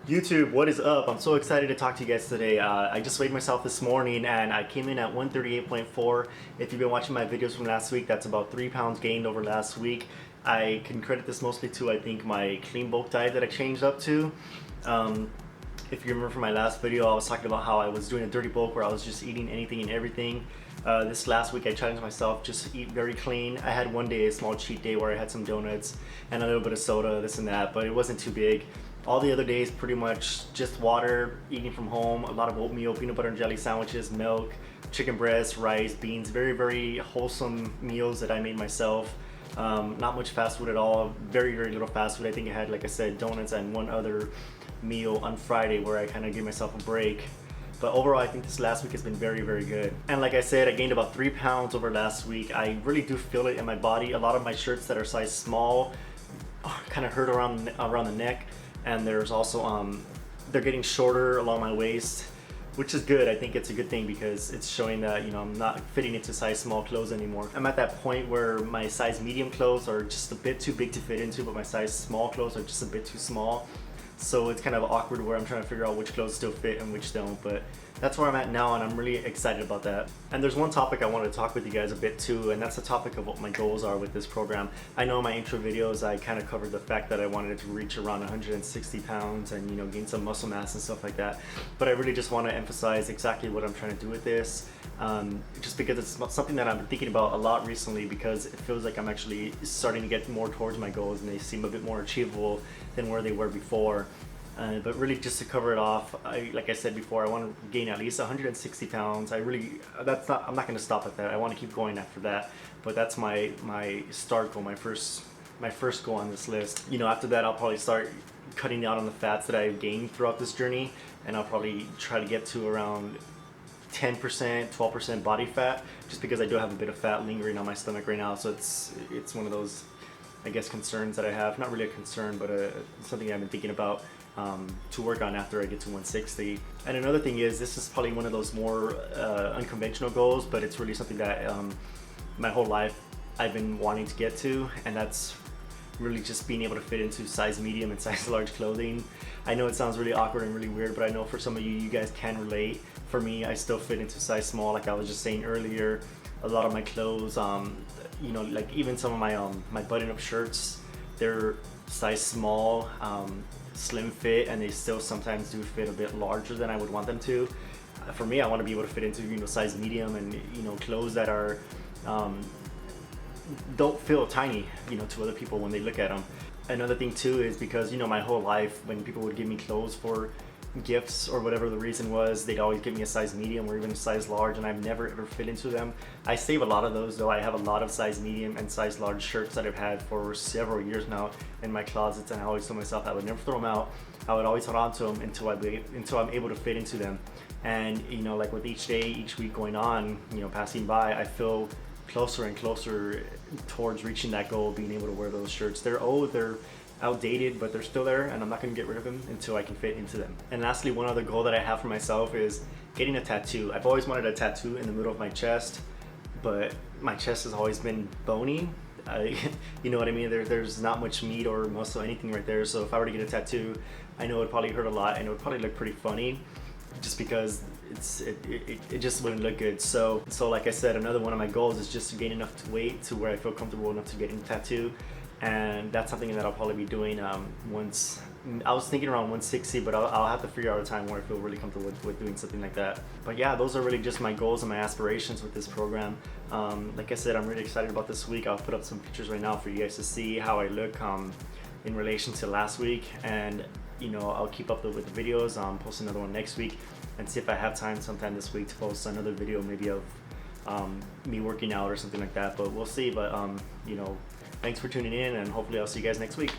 YouTube, what is up? I'm so excited to talk to you guys today. I just weighed myself this morning and I came in at 138.4. If you've been watching my videos from last week, that's about 3 pounds gained over last week. I can credit this mostly to, I think, my clean bulk diet that I changed up to. If you remember from my last video, I was talking about how I was doing a dirty bulk where I was just eating anything and everything. This last week I challenged myself just to eat very clean. I had one day, a small cheat day, where I had some donuts and a little bit of soda, this and that, but it wasn't too big. All the other days pretty much just water, eating from home, a lot of oatmeal, peanut butter and jelly sandwiches, milk, chicken breast, rice, beans, very wholesome meals that I made myself. Not much fast food at all, very little fast food. I think I had, like I said, donuts and one other meal on Friday where I kind of gave myself a break. But overall, I think this last week has been very good. And like I said, I gained about 3 pounds over last week. I really do feel it in my body. A lot of my shirts that are size small kind of hurt around the neck. And there's also, they're getting shorter along my waist, which is good. I think it's a good thing because it's showing that, you know, I'm not fitting into size small clothes anymore. I'm at that point where my size medium clothes are just a bit too big to fit into, but my size small clothes are just a bit too small. So it's kind of awkward where I'm trying to figure out which clothes still fit and which don't, but that's where I'm at now and I'm really excited about that. And there's one topic I wanted to talk with you guys a bit too, and that's the topic of what my goals are with this program. I know in my intro videos I kind of covered the fact that I wanted to reach around 160 pounds and, you know, gain some muscle mass and stuff like that, but I really just want to emphasize exactly what I'm trying to do with this, just because it's something that I've been thinking about a lot recently, because it feels like I'm actually starting to get more towards my goals and they seem a bit more achievable than where they were before. But really, just to cover it off, like I said before, I want to gain at least 160 pounds. I'm not going to stop at that. I want to keep going after that. But that's my start goal, my first goal on this list. You know, after that, I'll probably start cutting down on the fats that I've gained throughout this journey, and I'll probably try to get to around 10%, 12% body fat, just because I do have a bit of fat lingering on my stomach right now. So it's one of those, I guess, concerns that I have. Not really a concern, but something I've been thinking about to work on after I get to 160. And another thing is, this is probably one of those more unconventional goals, but it's really something that my whole life I've been wanting to get to, and that's really just being able to fit into size medium and size large clothing. I know it sounds really awkward and really weird, but I know for some of you guys can relate. For me, I still fit into size small, like I was just saying earlier. A lot of my clothes, you know, like even some of my button-up shirts, they're size small, slim fit, and they still sometimes do fit a bit larger than I would want them to. For me, I want to be able to fit into, you know, size medium, and, you know, clothes that are don't feel tiny, you know, to other people when they look at them. Another thing too is because, you know, my whole life when people would give me clothes for gifts or whatever the reason was, they'd always give me a size medium or even a size large, and I've never ever fit into them. I save a lot of those though. I have a lot of size medium and size large shirts that I've had for several years now in my closets, and I always told myself I would never throw them out. I would always hold on to them until I'm able to fit into them. And, you know, like with each day, each week going on, you know, passing by, I feel closer and closer towards reaching that goal, being able to wear those shirts. They're outdated, but they're still there, and I'm not going to get rid of them until I can fit into them. And lastly, one other goal that I have for myself is getting a tattoo. I've always wanted a tattoo in the middle of my chest, but my chest has always been bony. You know what I mean? There's not much meat or muscle, anything right there. So if I were to get a tattoo, I know it would probably hurt a lot, and it would probably look pretty funny, just because it just wouldn't look good. So like I said, another one of my goals is just to gain enough weight to where I feel comfortable enough to get a tattoo. And that's something that I'll probably be doing once. I was thinking around 160, but I'll have to figure out a time where I feel really comfortable with doing something like that. But yeah, those are really just my goals and my aspirations with this program. Like I said, I'm really excited about this week. I'll put up some pictures right now for you guys to see how I look in relation to last week, and, you know, I'll keep up with the videos. Post another one next week, and see if I have time sometime this week to post another video, maybe of me working out or something like that. But we'll see. But you know, thanks for tuning in, and hopefully I'll see you guys next week.